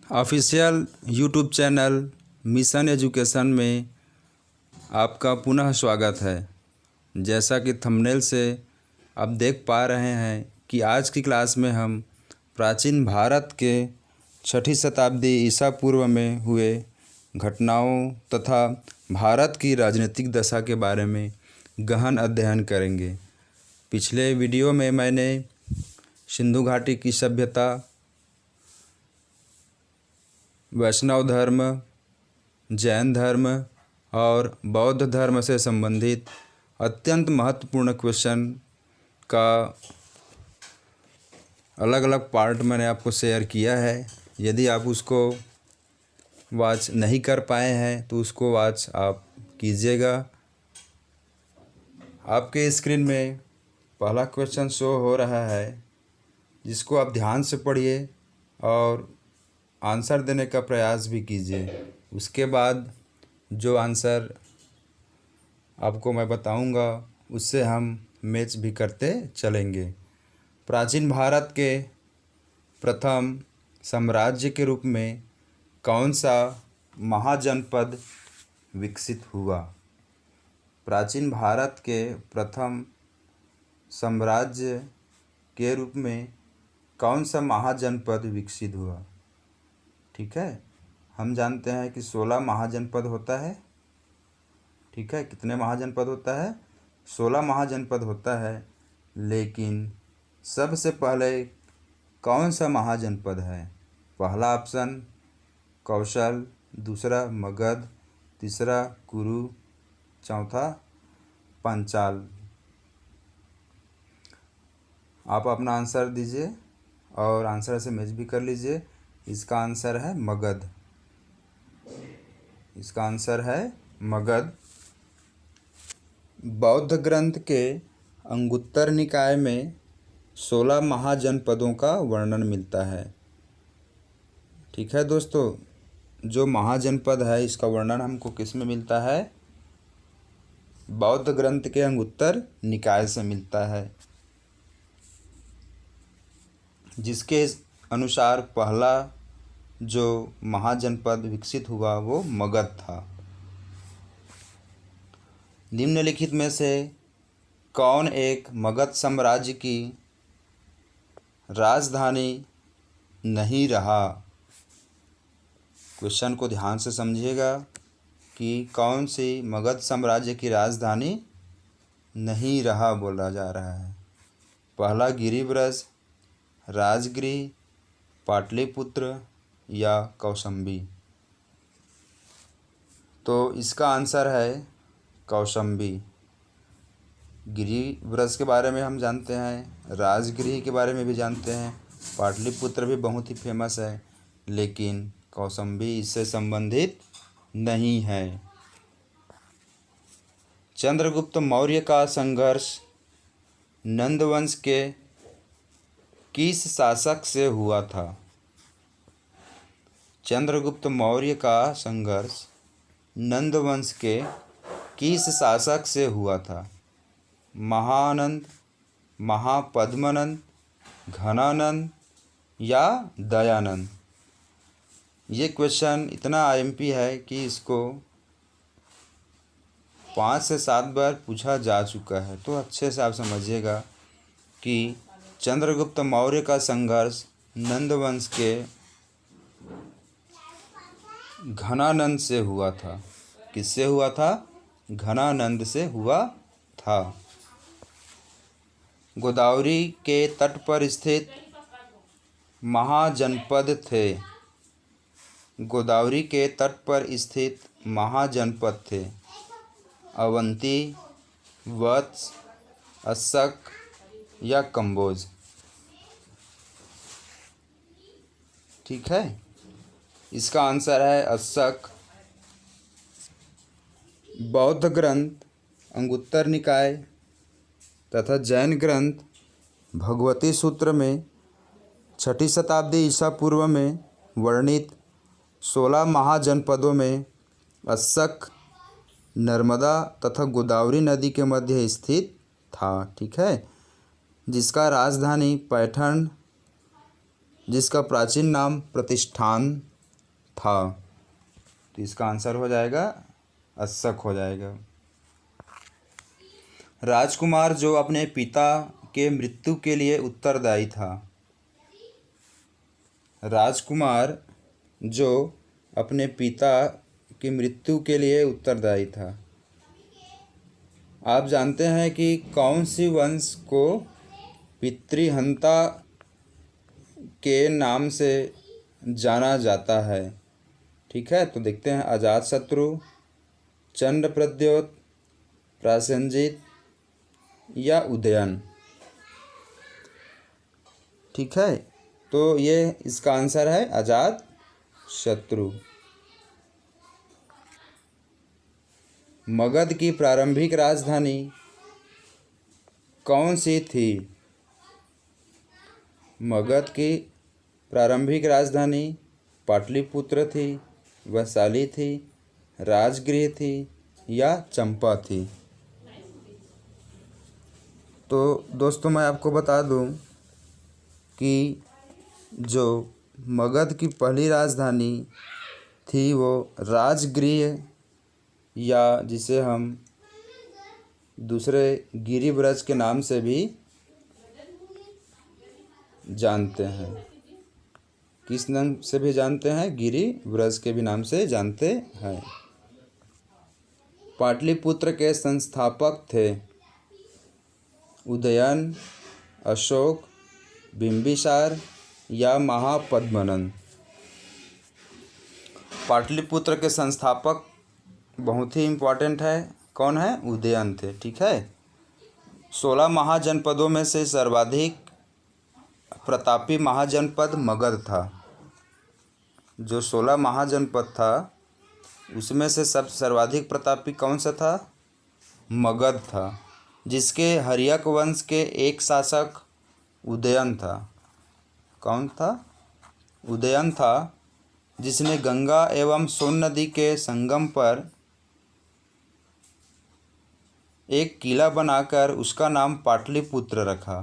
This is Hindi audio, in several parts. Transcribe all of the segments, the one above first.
Official YouTube channel mission education में आपका पुनः स्वागत है। जैसा कि थंबनेल से आप देख पा रहे हैं कि आज की क्लास में हम प्राचीन भारत के 6ठी शताब्दी ईसा पूर्व में हुए घटनाओं तथा भारत की राजनीतिक दशा के बारे में गहन अध्ययन करेंगे। पिछले वीडियो में मैंने सिंधु घाटी की सभ्यता, वैष्णव धर्म, जैन धर्म और बौद्ध धर्म से संबंधित अत्यंत महत्वपूर्ण क्वेश्चन का अलग अलग पार्ट मैंने आपको शेयर किया है। यदि आप उसको वॉच नहीं कर पाए हैं तो उसको वॉच आप कीजिएगा। आपके स्क्रीन में पहला क्वेश्चन शो हो रहा है, जिसको आप ध्यान से पढ़िए और आंसर देने का प्रयास भी कीजिए। उसके बाद जो आंसर आपको मैं बताऊंगा उससे हम मैच भी करते चलेंगे। प्राचीन भारत के प्रथम साम्राज्य के रूप में कौन सा महाजनपद विकसित हुआ? प्राचीन भारत के प्रथम साम्राज्य के रूप में कौन सा महाजनपद विकसित हुआ? ठीक है, हम जानते हैं कि 16 महाजनपद होता है। ठीक है, कितने महाजनपद होता है? 16 महाजनपद होता है। लेकिन सबसे पहले कौन सा महाजनपद है? पहला ऑप्शन कौशल, दूसरा मगध, तीसरा कुरु, चौथा पांचाल। आप अपना आंसर दीजिए और आंसर से मैच भी कर लीजिए। इसका आंसर है मगध। इसका आंसर है मगध। बौद्ध ग्रंथ के अंगुत्तर निकाय में 16 महाजनपदों का वर्णन मिलता है। ठीक है दोस्तों, जो महाजनपद है इसका वर्णन हमको किस में मिलता है? बौद्ध ग्रंथ के अंगुत्तर निकाय से मिलता है, जिसके अनुसार पहला जो महाजनपद विकसित हुआ वो मगध था। निम्नलिखित में से कौन एक मगध साम्राज्य की राजधानी नहीं रहा? क्वेश्चन को ध्यान से समझिएगा कि कौन सी मगध साम्राज्य की राजधानी नहीं रहा बोला जा रहा है। पहला गिरिब्रज, राजगृह, पाटलिपुत्र या कौशाम्बी। तो इसका आंसर है कौशाम्बी। गिरिब्रज के बारे में हम जानते हैं, राजगृह के बारे में भी जानते हैं, पाटलिपुत्र भी बहुत ही फेमस है, लेकिन कौशाम्बी इससे संबंधित नहीं है। चंद्रगुप्त मौर्य का संघर्ष नंदवंश के किस शासक से हुआ था? चंद्रगुप्त मौर्य का संघर्ष नंदवंश के किस शासक से हुआ था? महानंद, महापद्मनंद, घनानंद या दयानंद? ये क्वेश्चन इतना आईएमपी है कि इसको 5 से 7 बार पूछा जा चुका है। तो अच्छे से आप समझिएगा कि चंद्रगुप्त मौर्य का संघर्ष नंदवंश के घनानंद से हुआ था। किससे हुआ था? घनानंद से हुआ था। गोदावरी के तट पर स्थित महाजनपद थे। गोदावरी के तट पर स्थित महाजनपद थे अवंती, वत्स, अस्सक या कंबोज। ठीक है, इसका आंसर है अस्सक। बौद्ध ग्रंथ अंगुत्तर निकाय तथा जैन ग्रंथ भगवती सूत्र में 6ठी शताब्दी ईसा पूर्व में वर्णित 16 महाजनपदों में अस्सक नर्मदा तथा गोदावरी नदी के मध्य स्थित था। ठीक है, जिसका राजधानी पैठण, जिसका प्राचीन नाम प्रतिष्ठान था। तो इसका आंसर हो जाएगा अशक हो जाएगा। राजकुमार जो अपने पिता के मृत्यु के लिए उत्तरदायी था। राजकुमार जो अपने पिता की मृत्यु के लिए उत्तरदायी था। आप जानते हैं कि कौन सी वंश को पितृहंता के नाम से जाना जाता है? ठीक है, तो देखते हैं अजातशत्रु, चंद्रप्रद्योत, प्रासेनजित या उदयन। ठीक है, तो ये इसका आंसर है अजातशत्रु। मगध की प्रारंभिक राजधानी कौन सी थी? मगध की प्रारंभिक राजधानी पाटलिपुत्र थी, वैशाली थी, राजगृह थी या चंपा थी? तो दोस्तों मैं आपको बता दूं कि जो मगध की पहली राजधानी थी वो राजगृह या जिसे हम दूसरे गिरिव्रज के नाम से भी जानते हैं। किस नाम से भी जानते हैं? गिरिव्रज के भी नाम से जानते हैं। पाटलिपुत्र के संस्थापक थे उदयन, अशोक, बिंबिसार या महापद्मनंद। पाटलिपुत्र के संस्थापक बहुत ही इम्पोर्टेंट है, कौन है? उदयन थे। ठीक है, 16 महाजनपदों में से सर्वाधिक प्रतापी महाजनपद मगध था। जो 16 महाजनपद था उसमें से सब सर्वाधिक प्रतापी कौन सा था? मगध था, जिसके हर्यक वंश के एक शासक उदयन था। कौन था? उदयन था, जिसने गंगा एवं सोन नदी के संगम पर एक किला बनाकर उसका नाम पाटलिपुत्र रखा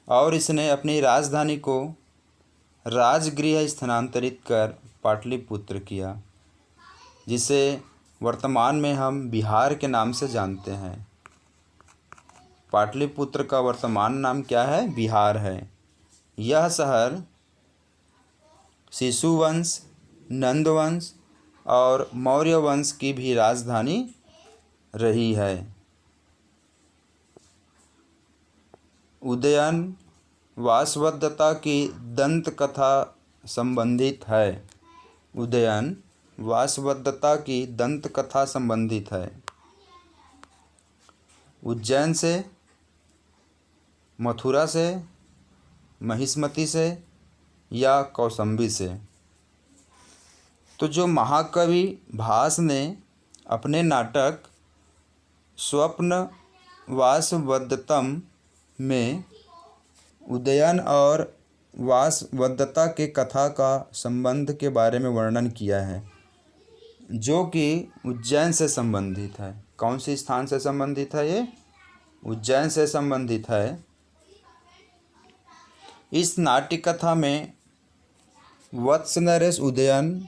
और इसने अपनी राजधानी को राजगृह स्थानांतरित कर पाटलिपुत्र किया, जिसे वर्तमान में हम बिहार के नाम से जानते हैं। पाटलिपुत्र का वर्तमान नाम क्या है? बिहार है। यह शहर शिशु वंश, नंद वंश और मौर्य वंश की भी राजधानी रही है। उदयन वासवदत्ता की दंत कथा संबंधित है। उदयन वासवदत्ता की दंत कथा संबंधित है। उज्जैन से, मथुरा से, महिष्मति से या कौसंबी से? तो जो महाकवि भास ने अपने नाटक स्वप्न वासवदत्तम में उदयन और वासवदत्ता के कथा का संबंध के बारे में वर्णन किया है, जो कि उज्जैन से संबंधित है। कौन सी स्थान से संबंधित है? ये उज्जैन से संबंधित है। इस नाट्य कथा में वत्स नरेश उदयन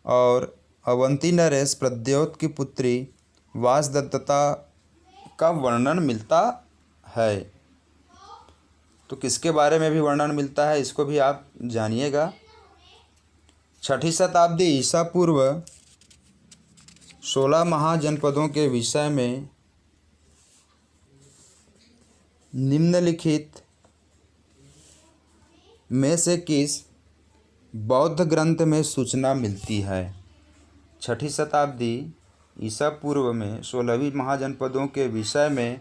और अवंती नरेश प्रद्योत की पुत्री वासवदत्ता का वर्णन मिलता है। तो किसके बारे में भी वर्णन मिलता है, इसको भी आप जानिएगा। 6ठी शताब्दी ईसा पूर्व 16 महाजनपदों के विषय में निम्नलिखित में से किस बौद्ध ग्रंथ में सूचना मिलती है? 6ठी शताब्दी ईसा पूर्व में 16वीं महाजनपदों के विषय में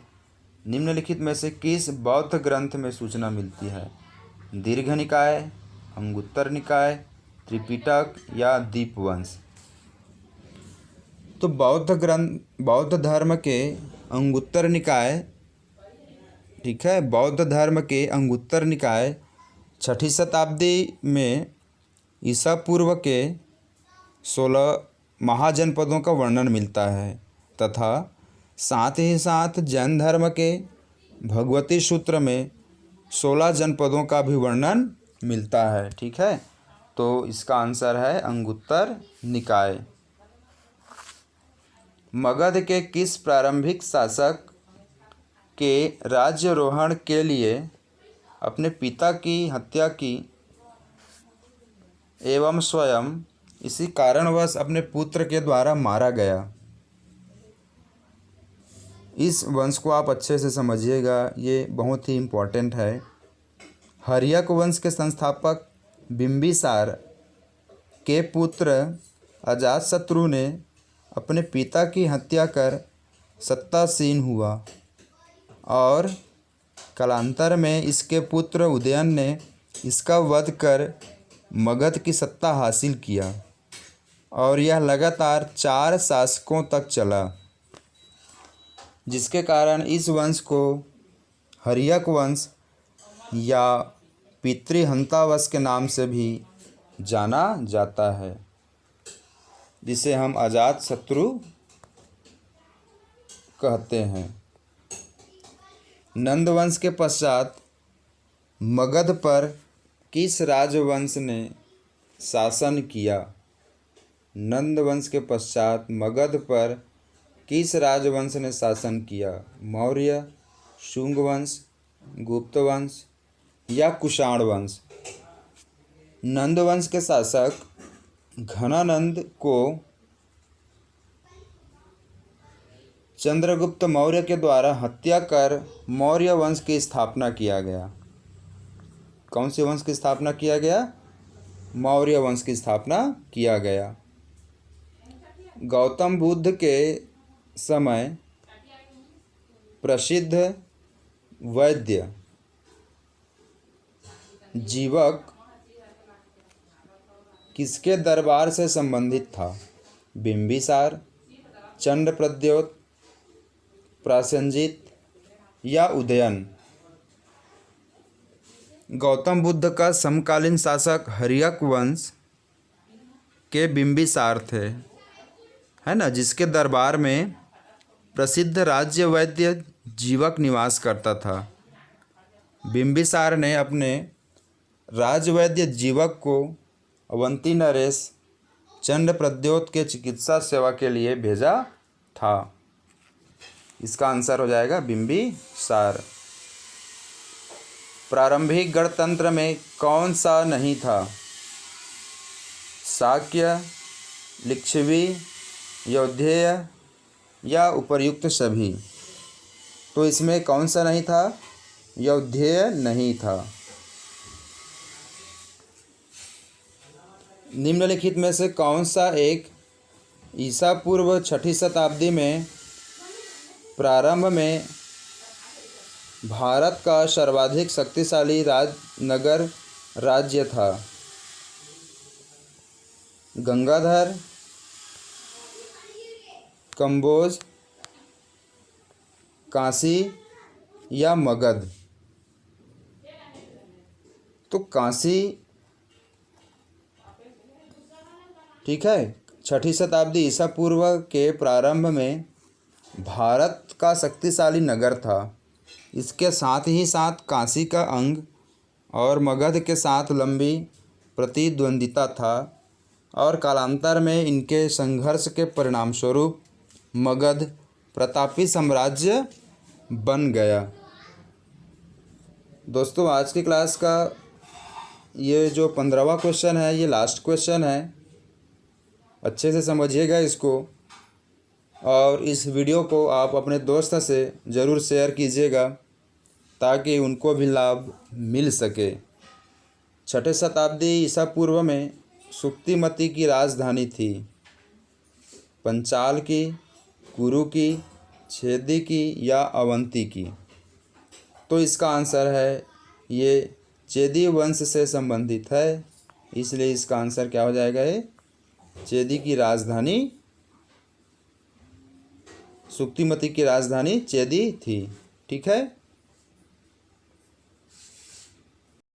निम्नलिखित में से किस बौद्ध ग्रंथ में सूचना मिलती है? दीर्घ निकाय, अंगुत्तर निकाय, त्रिपिटक या दीपवंश? तो बौद्ध धर्म के अंगुत्तर निकाय, ठीक है, बौद्ध धर्म के अंगुत्तर निकाय 6ठी शताब्दी में ईसा पूर्व के 16 महाजनपदों का वर्णन मिलता है तथा साथ ही साथ जैन धर्म के भगवती सूत्र में 16 जनपदों का भी वर्णन मिलता है। ठीक है, तो इसका आंसर है अंगुत्तर निकाय। मगध के किस प्रारंभिक शासक के राज्यारोहण के लिए अपने पिता की हत्या की एवं स्वयं इसी कारणवश अपने पुत्र के द्वारा मारा गया? इस वंश को आप अच्छे से समझिएगा, ये बहुत ही इम्पोर्टेंट है। हर्यक वंश के संस्थापक बिंबिसार के पुत्र अजातशत्रु ने अपने पिता की हत्या कर सत्तासीन हुआ और कालांतर में इसके पुत्र उदयन ने इसका वध कर मगध की सत्ता हासिल किया और यह लगातार 4 शासकों तक चला, जिसके कारण इस वंश को हर्यक वंश या पितृहंता वंश के नाम से भी जाना जाता है, जिसे हम अजातशत्रु कहते हैं। नंद वंश के पश्चात मगध पर किस राजवंश ने शासन किया? नंद वंश के पश्चात मगध पर किस राजवंश ने शासन किया? मौर्य, शुंग वंश, गुप्त वंश या कुषाण वंश? नंद वंश के शासक घनानंद को चंद्रगुप्त मौर्य के द्वारा हत्या कर मौर्य वंश की स्थापना किया गया। कौन से वंश की स्थापना किया गया? मौर्य वंश की स्थापना किया गया। गौतम बुद्ध के समय प्रसिद्ध वैद्य जीवक किसके दरबार से संबंधित था? बिंबिसार, चंद्रप्रद्योत, प्रसेनजित या उदयन? गौतम बुद्ध का समकालीन शासक हर्यक वंश के बिंबिसार थे, है ना, जिसके दरबार में प्रसिद्ध राज्य वैद्य जीवक निवास करता था। बिंबिसार ने अपने राजवैद्य जीवक को अवंती नरेश चंद्रप्रद्योत के चिकित्सा सेवा के लिए भेजा था। इसका आंसर हो जाएगा बिंबिसार। प्रारंभिक गणतंत्र में कौन सा नहीं था? शाक्य, लिच्छवी, यौधेय या उपर्युक्त सभी? तो इसमें कौन सा नहीं था? यौधेय नहीं था। निम्नलिखित में से कौन सा एक ईसा पूर्व 6ठी शताब्दी में प्रारंभ में भारत का सर्वाधिक शक्तिशाली नगर राज्य था? गंगाधर, कंबोज, काशी या मगध? तो काशी, ठीक है। 6ठी शताब्दी ईसा पूर्व के प्रारंभ में भारत का शक्तिशाली नगर था। इसके साथ ही साथ काशी का अंग और मगध के साथ लंबी प्रतिद्वंदिता था और कालांतर में इनके संघर्ष के परिणामस्वरूप मगध प्रतापी साम्राज्य बन गया। दोस्तों, आज की क्लास का ये जो 15वां क्वेश्चन है, ये लास्ट क्वेश्चन है। अच्छे से समझिएगा इसको और इस वीडियो को आप अपने दोस्त से ज़रूर शेयर कीजिएगा ताकि उनको भी लाभ मिल सके। 6ठी शताब्दी ईसा पूर्व में सुक्तिमती की राजधानी थी। पंचाल की, कुरु की, छेदी की या अवंती की? तो इसका आंसर है ये चेदी वंश से संबंधित है, इसलिए इसका आंसर क्या हो जाएगा? ये चेदी की राजधानी, सुक्तिमती की राजधानी चेदी थी। ठीक है।